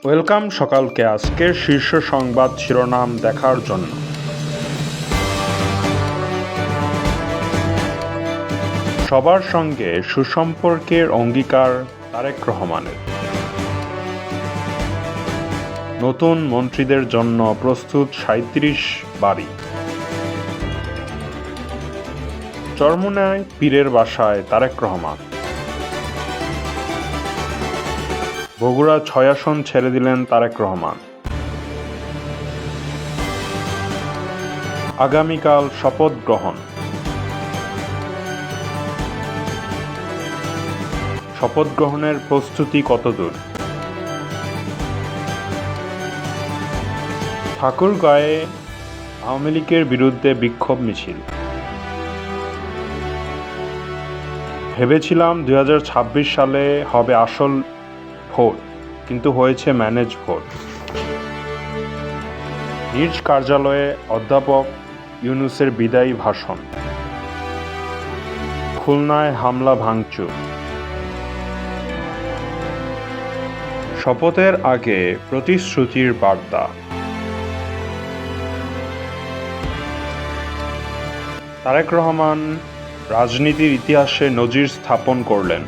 Welcome সকালকে আজকের শীর্ষ সংবাদ শিরোনাম দেখার জন্য। সবার সঙ্গে সুসম্পর্কের অঙ্গীকার তারেক রহমানের। নতুন মন্ত্রীদের জন্য প্রস্তুত ৩৭ বাড়ি। চরমোনাই পীরের বাসায় তারেক রহমান। বগুড়া ৬ আসন ছেড়ে দিলেন তারেক রহমান। আগামীকাল শপথ গ্রহণ। শপথ গ্রহণের প্রস্তুতি কতদূর? ঠাকুরগাঁয়ে আওয়ামী লীগের বিরুদ্ধে বিক্ষোভ মিছিল। ভেবেছিলাম ২০২৬ সালে হবে আসল ভোট, কিন্তু হয়েছে ম্যানেজ ভোট। নিজ কার্যালয়ে অধ্যাপক ইউনূসের বিদায়ী ভাষণ। খুলনায় হামলা ভাঙচুর। শপথের আগে প্রতিশ্রুতির বার্তা। তারেক রহমান রাজনীতির ইতিহাসে নজির স্থাপন করলেন।